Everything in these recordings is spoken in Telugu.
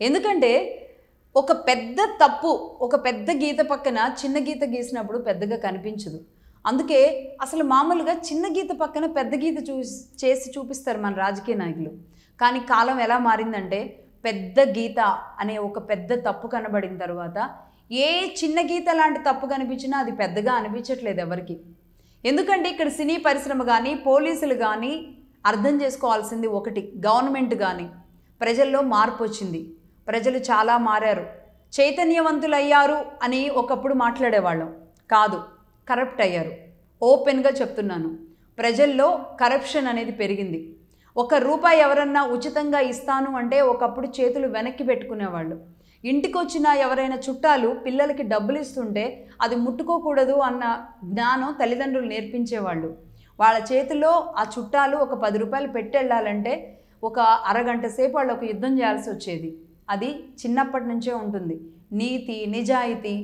ఎందుకంటే ఒక పెద్ద తప్పు, ఒక పెద్ద గీత పక్కన చిన్న గీత గీసినప్పుడు పెద్దగా కనిపించదు. అందుకే అసలు మామూలుగా చిన్న గీత పక్కన పెద్ద గీత చేసి చూపిస్తారు మన రాజకీయ నాయకులు. కానీ కాలం ఎలా మారిందంటే పెద్ద గీత అనే ఒక పెద్ద తప్పు కనబడిన తర్వాత ఏ చిన్న గీత లాంటి తప్పు కనిపించినా అది పెద్దగా అనిపించట్లేదు ఎవరికి. ఎందుకంటే ఇక్కడ సినీ పరిశ్రమ కానీ పోలీసులు కానీ అర్థం చేసుకోవాల్సింది ఒకటి, గవర్నమెంట్ కానీ ప్రజల్లో మార్పు వచ్చింది, ప్రజలు చాలా మారారు, చైతన్యవంతులయ్యారు అని ఒకప్పుడు మాట్లాడేవాళ్ళం కాదు, కరప్ట్ అయ్యారు. ఓపెన్గా చెప్తున్నాను, ప్రజల్లో కరప్షన్ అనేది పెరిగింది. ₹1 ఎవరన్నా ఉచితంగా ఇస్తాను అంటే ఒకప్పుడు చేతులు వెనక్కి పెట్టుకునేవాళ్ళు. ఇంటికి వచ్చిన ఎవరైనా చుట్టాలు పిల్లలకి డబ్బులు ఇస్తుంటే అది ముట్టుకోకూడదు అన్న జ్ఞానం తల్లిదండ్రులు నేర్పించేవాళ్ళు. వాళ్ళ చేతిలో ఆ చుట్టాలు ఒక ₹10 పెట్టి వెళ్ళాలంటే ఒక అరగంట సేపు వాళ్ళు ఒక యుద్ధం చేయాల్సి వచ్చేది. అది చిన్నప్పటి నుంచే ఉంటుంది. నీతి, నిజాయితీ,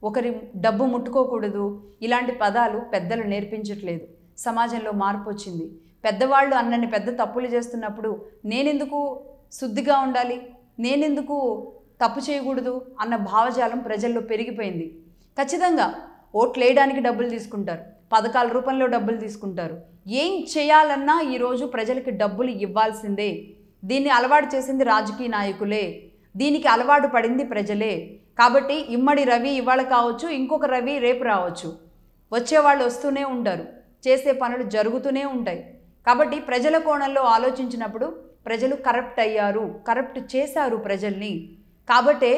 ఒకరి డబ్బు ముట్టుకోకూడదు, ఇలాంటి పదాలు పెద్దలు నేర్పించట్లేదు. సమాజంలో మార్పు వచ్చింది. పెద్దవాళ్ళు అన్నన్ని పెద్ద తప్పులు చేస్తున్నప్పుడు నేనెందుకు శుద్ధిగా ఉండాలి, నేనెందుకు తప్పు చేయకూడదు అన్న భావజాలం ప్రజల్లో పెరిగిపోయింది. ఖచ్చితంగా ఓట్లు వేయడానికి డబ్బులు తీసుకుంటారు, పథకాల రూపంలో డబ్బులు తీసుకుంటారు. ఏం చేయాలన్నా ఈరోజు ప్రజలకి డబ్బులు ఇవ్వాల్సిందే. దీన్ని అలవాటు చేసింది రాజకీయ నాయకులే, దీనికి అలవాటు పడింది ప్రజలే. కాబట్టి ఇమ్మడి రవి ఇవాళ కావచ్చు, ఇంకొక రవి రేపు రావచ్చు, వచ్చేవాళ్ళు వస్తూనే ఉంటారు, చేసే పనులు జరుగుతూనే ఉంటాయి. కాబట్టి ప్రజల కోణంలో ఆలోచించినప్పుడు ప్రజలు కరప్ట్ అయ్యారు, కరప్ట్ చేశారు ప్రజల్ని. కాబట్టే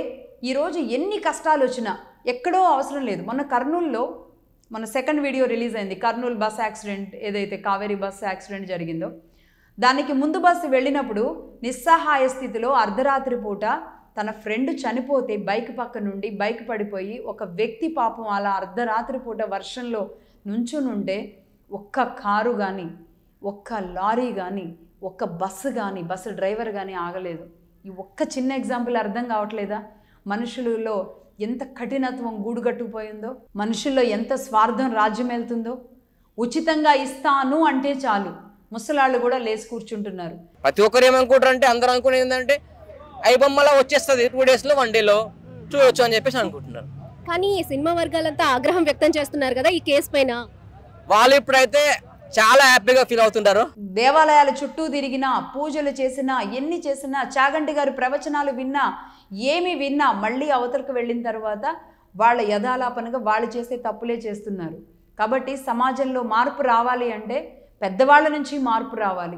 ఈరోజు ఎన్ని కష్టాలు వచ్చినా ఎక్కడో అవసరం లేదు. మొన్న కర్నూలులో మన సెకండ్ వీడియో రిలీజ్ అయింది, కర్నూలు బస్ యాక్సిడెంట్, ఏదైతే కావేరీ బస్ యాక్సిడెంట్ జరిగిందో దానికి ముందు బస్సు వెళ్ళినప్పుడు నిస్సహాయ స్థితిలో అర్ధరాత్రి పూట తన ఫ్రెండ్ చనిపోతే బైక్ పక్క నుండి బైక్ పడిపోయి ఒక వ్యక్తి పాపం అలా అర్ధరాత్రి పూట వర్షంలో నుంచునుంటే ఒక్క కారు కానీ, ఒక్క లారీ కానీ, ఒక్క బస్సు కానీ, బస్సు డ్రైవర్ కానీ ఆగలేదు. ఈ ఒక్క చిన్న ఎగ్జాంపుల్ అర్థం కావట్లేదా? మనుషులలో ఎంత కఠినత్వం గూడుగట్టుకుపోయిందో, మనుషుల్లో ఎంత స్వార్థం రాజ్యం వెళ్తుందో. ఉచితంగా ఇస్తాను అంటే చాలు ముసలాళ్ళు కూడా లేచి కూర్చుంటున్నారు. ప్రతి ఒక్కరు ఏమనుకుంటారు అంటే అందరూ అనుకునేది ఏంటంటే ఐబొమ్మలా వచ్చేస్తుంది 2 daysలో 1 dayలో చూడొచ్చు అని చెప్పేసి అనుకుంటున్నారు. కానీ ఈ సినిమా వర్గాలంతా ఆగ్రహం వ్యక్తం చేస్తున్నారు కదా ఈ కేసు పైన. వాళ్ళు ఇప్పుడైతే చాలా హ్యాపీగా ఫీల్ అవుతుంటారు. దేవాలయాల చుట్టూ తిరిగినా, పూజలు చేసినా, ఎన్ని చేసినా, చాగంటి గారి ప్రవచనాలు విన్నా, ఏమి విన్నా మళ్ళీ అవతలకు వెళ్ళిన తర్వాత వాళ్ళ యథాలాపనగా వాళ్ళు చేసే తప్పులే చేస్తున్నారు. కాబట్టి సమాజంలో మార్పు రావాలి అంటే పెద్దవాళ్ళ నుంచి మార్పు రావాలి.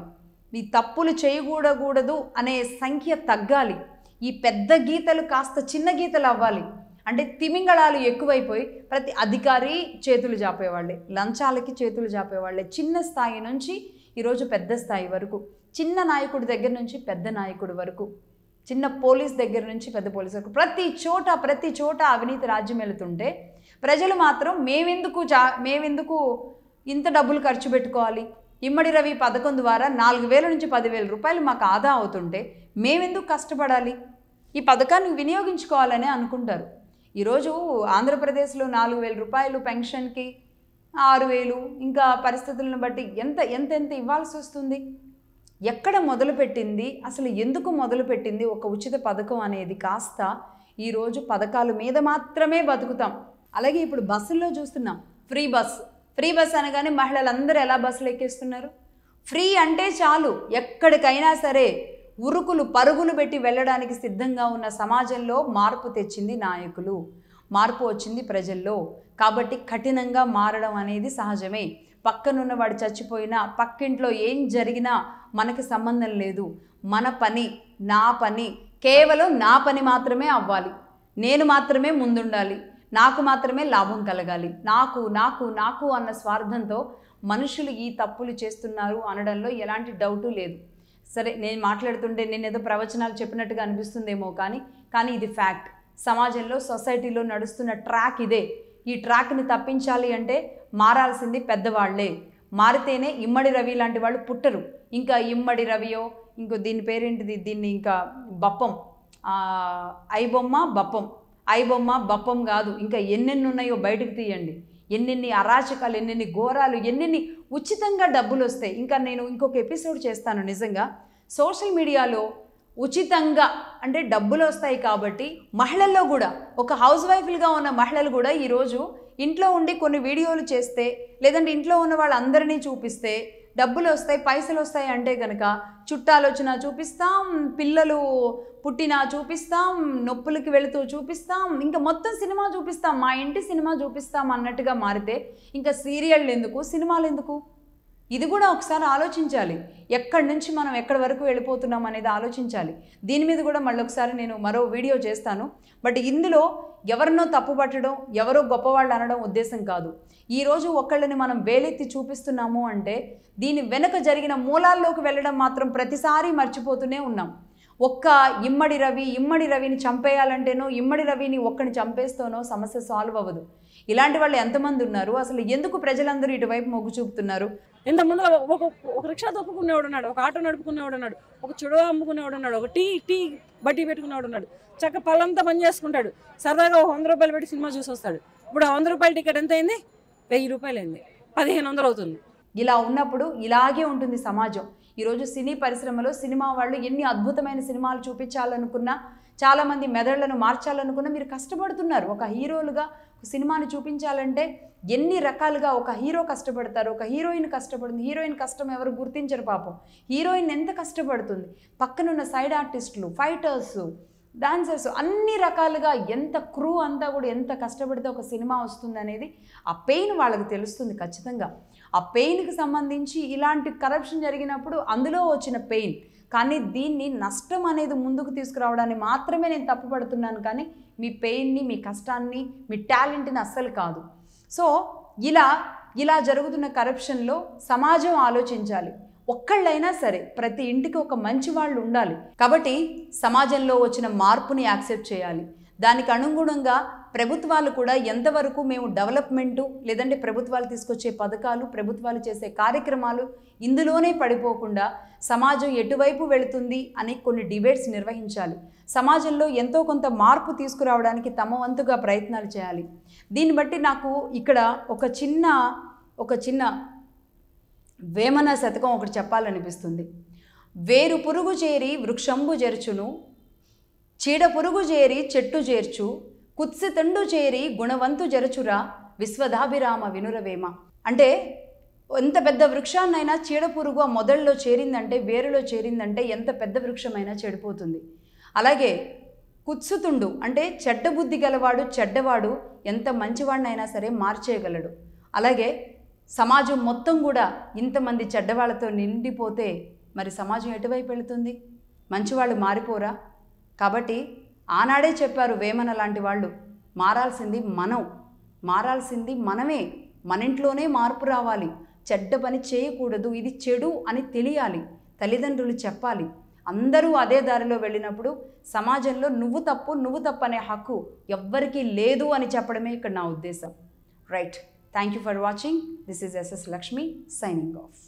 ఈ తప్పులు చేయకూడదు అనే సంఖ్య తగ్గాలి. ఈ పెద్ద గీతలు కాస్త చిన్న గీతలు అవ్వాలి. అంటే తిమింగళాలు ఎక్కువైపోయి ప్రతి అధికారి చేతులు జాపేవాళ్ళే, లంచాలకి చేతులు జాపేవాళ్ళే. చిన్న స్థాయి నుంచి ఈరోజు పెద్ద స్థాయి వరకు, చిన్న నాయకుడి దగ్గర నుంచి పెద్ద నాయకుడి వరకు, చిన్న పోలీస్ దగ్గర నుంచి పెద్ద పోలీస్ వరకు ప్రతి చోట అవినీతి రాజ్యం వెళుతుంటే ప్రజలు మాత్రం మేమెందుకు ఇంత డబ్బులు ఖర్చు పెట్టుకోవాలి, ఇమ్మడి రవి పథకం ద్వారా 4,000 నుంచి 10,000 రూపాయలు మాకు ఆదా అవుతుంటే మేమెందుకు కష్టపడాలి, ఈ పథకాన్ని వినియోగించుకోవాలని అనుకుంటారు. ఈరోజు ఆంధ్రప్రదేశ్లో 4,000 రూపాయలు పెన్షన్కి, 6,000, ఇంకా పరిస్థితులను బట్టి ఎంత ఇవ్వాల్సి వస్తుంది. ఎక్కడ మొదలుపెట్టింది, అసలు ఎందుకు మొదలుపెట్టింది ఒక ఉచిత పథకం అనేది కాస్త ఈరోజు పథకాల మీద మాత్రమే బతుకుతాం. అలాగే ఇప్పుడు బస్సుల్లో చూస్తున్నాం, ఫ్రీ బస్ అనగానే మహిళలందరూ ఎలా బస్సులు ఎక్కేస్తున్నారు. ఫ్రీ అంటే చాలు ఎక్కడికైనా సరే ఉరుకులు పరుగులు పెట్టి వెళ్ళడానికి సిద్ధంగా ఉన్న సమాజంలో మార్పు తెచ్చింది నాయకులు, మార్పు వచ్చింది ప్రజల్లో. కాబట్టి కఠినంగా మారడం అనేది సహజమే. పక్కనున్నవాడు చచ్చిపోయినా, పక్కింట్లో ఏం జరిగినా మనకి సంబంధం లేదు. మన పని, నా పని, కేవలం నా పని మాత్రమే అవ్వాలి, నేను మాత్రమే ముందుండాలి, నాకు మాత్రమే లాభం కలగాలి, నాకు అన్న స్వార్థంతో మనుషులు ఈ తప్పులు చేస్తున్నారు అనడంలో ఎలాంటి డౌటు లేదు. సరే, నేను మాట్లాడుతుంటే నేను ఏదో ప్రవచనాలు చెప్పినట్టుగా అనిపిస్తుందేమో, కానీ ఇది ఫ్యాక్ట్. సమాజంలో, సొసైటీలో నడుస్తున్న ట్రాక్ ఇదే. ఈ ట్రాక్ని తప్పించాలి అంటే మారాల్సింది పెద్దవాళ్లే. మారితేనే ఇమ్మడి రవి లాంటి వాళ్ళు పుట్టరు. ఇంకా ఇమ్మడి రవియో, ఇంకో దీని పేరేంటిది, దీన్ని ఇంకా బప్పం, ఐబొమ్మ బప్పం కాదు, ఇంకా ఎన్నెన్ని ఉన్నాయో బయటకు తీయండి. ఎన్నెన్ని అరాచకాలు, ఎన్నెన్ని ఘోరాలు, ఎన్నెన్ని ఉచితంగా డబ్బులు వస్తాయి. ఇంకా నేను ఇంకొక ఎపిసోడ్ చేస్తాను. నిజంగా సోషల్ మీడియాలో ఉచితంగా అంటే డబ్బులు వస్తాయి కాబట్టి మహిళల్లో కూడా ఒక హౌస్ వైఫ్లుగా ఉన్న మహిళలు కూడా ఈరోజు ఇంట్లో ఉండి కొన్ని వీడియోలు చేస్తే లేదంటే ఇంట్లో ఉన్న వాళ్ళందరినీ చూపిస్తే డబ్బులు వస్తాయి, పైసలు వస్తాయి అంటే కనుక చుట్టాలు వచ్చినా చూపిస్తాం, పిల్లలు పుట్టినా చూపిస్తాం, నొప్పులకి వెళుతూ చూపిస్తాం, ఇంకా మొత్తం సినిమా చూపిస్తాం, మా ఇంటి సినిమా చూపిస్తాం అన్నట్టుగా మారితే ఇంకా సీరియళ్ళు ఎందుకు, సినిమాలు ఎందుకు? ఇది కూడా ఒకసారి ఆలోచించాలి. ఎక్కడి నుంచి మనం ఎక్కడి వరకు వెళ్ళిపోతున్నాం అనేది ఆలోచించాలి. దీని మీద కూడా మళ్ళీ ఒకసారి నేను మరో వీడియో చేస్తాను. బట్ ఇందులో ఎవరినో తప్పుపట్టడం, ఎవరో గొప్పవాళ్ళు అనడం ఉద్దేశం కాదు. ఈరోజు ఒకళ్ళని మనం వేలెత్తి చూపిస్తున్నాము అంటే దీని వెనుక జరిగిన మూలాల్లోకి వెళ్ళడం మాత్రం ప్రతిసారి మర్చిపోతూనే ఉన్నాం. ఒక్క ఇమ్మడి రవిని చంపేయాలంటేనో ఇమ్మడి రవిని ఒక్కడిని చంపేస్తేనో సమస్య సాల్వ్ అవ్వదు. ఇలాంటి వాళ్ళు ఎంతమంది ఉన్నారు? అసలు ఎందుకు ప్రజలందరూ ఇటువైపు మొగ్గు చూపుతున్నారు? ఇంతకుముందు ఒక రిక్షా తొక్కుకునేవాడు ఉన్నాడు, ఒక ఆటో నడుపుకునేవాడు ఉన్నాడు, ఒక చుడవ అమ్ముకునేవాడు ఉన్నాడు, ఒక టీ బట్టి పెట్టుకునేవాడు ఉన్నాడు. చక్క పళ్ళంతా పని చేసుకుంటాడు. సరదాగా 100 రూపాయలు పెట్టి సినిమా చూసి వస్తాడు. ఇప్పుడు 100 రూపాయల టికెట్ ఎంత అయింది? 1000 రూపాయలు అయింది, 1500 అవుతుంది. ఇలా ఉన్నప్పుడు ఇలాగే ఉంటుంది సమాజం. ఈరోజు సినీ పరిశ్రమలో సినిమా వాళ్ళు ఎన్ని అద్భుతమైన సినిమాలు చూపించాలనుకున్నా, చాలామంది మెదళ్లను మార్చాలనుకున్నా మీరు కష్టపడుతున్నారు. ఒక హీరోలుగా సినిమాని చూపించాలంటే ఎన్ని రకాలుగా ఒక హీరో కష్టపడతారు, ఒక హీరోయిన్ కష్టపడుతుంది. హీరోయిన్ కష్టం ఎవరు గుర్తించరు పాపం. హీరోయిన్ ఎంత కష్టపడుతుంది, పక్కనున్న సైడ్ ఆర్టిస్టులు, ఫైటర్స్, డాన్సర్స్, అన్ని రకాలుగా ఎంత క్రూ అంతా కూడా ఎంత కష్టపడితే ఒక సినిమా వస్తుంది అనేది ఆ పెయిన్ వాళ్ళకి తెలుస్తుంది ఖచ్చితంగా. ఆ పెయిన్కి సంబంధించి ఇలాంటి కరప్షన్ జరిగినప్పుడు అందులో వచ్చిన పెయిన్, కానీ దీన్ని నష్టం అనేది ముందుకు తీసుకురావడాన్ని మాత్రమే నేను తప్పుపడుతున్నాను, కానీ మీ పెయిన్ని, మీ కష్టాన్ని, మీ టాలెంట్ని అస్సలు కాదు. సో ఇలా జరుగుతున్న కరప్షన్లో సమాజం ఆలోచించాలి. ఒక్కళ్ళైనా సరే ప్రతి ఇంటికి ఒక మంచి వాళ్ళు ఉండాలి. కాబట్టి సమాజంలో వచ్చిన మార్పుని యాక్సెప్ట్ చేయాలి. దానికి అనుగుణంగా ప్రభుత్వాలు కూడా ఎంతవరకు మేము డెవలప్మెంటు లేదంటే ప్రభుత్వాలు తీసుకొచ్చే పథకాలు, ప్రభుత్వాలు చేసే కార్యక్రమాలు ఇందులోనే పడిపోకుండా సమాజం ఎటువైపు వెళుతుంది అని కొన్ని డిబేట్స్ నిర్వహించాలి. సమాజంలో ఎంతో కొంత మార్పు తీసుకురావడానికి తమ వంతుగా ప్రయత్నాలు చేయాలి. దీన్ని బట్టి నాకు ఇక్కడ ఒక చిన్న వేమన శతకం ఒకటి చెప్పాలనిపిస్తుంది. వేరు పురుగు చేరి వృక్షంబు జెర్చును, చీడ పురుగు చేరి చెట్టు చేర్చు, కుత్సితండు చేరి గుణవంతు జరచురా విశ్వదాభిరామ వినురవేమ. అంటే ఎంత పెద్ద వృక్షాన్నైనా చీడ పురుగు ఆ మొదల్లో చేరిందంటే, వేరులో చేరిందంటే ఎంత పెద్ద వృక్షమైనా చెడిపోతుంది. అలాగే కుత్సుతుండు అంటే చెడ్డ బుద్ధి గలవాడు, చెడ్డవాడు ఎంత మంచివాడినైనా సరే మార్చేయగలడు. అలాగే సమాజం మొత్తం కూడా ఇంతమంది చెడ్డవాళ్ళతో నిండిపోతే మరి సమాజం ఎటువైపు వెళుతుంది? మంచివాళ్ళు మారిపోరా? కాబట్టి ఆనాడే చెప్పారు వేమన లాంటి వాళ్ళు, మారాల్సింది మనమే, మన ఇంట్లోనే మార్పు రావాలి, చెడ్డ పని చేయకూడదు, ఇది చెడు అని తెలియాలి, తల్లిదండ్రులు చెప్పాలి. అందరూ అదే దారిలో వెళ్ళినప్పుడు సమాజంలో నువ్వు తప్పు అనే హక్కు ఎవ్వరికీ లేదు అని చెప్పడమే ఇక్కడ నా ఉద్దేశం. Right. Thank you for watching. This is SS Lakshmi signing off.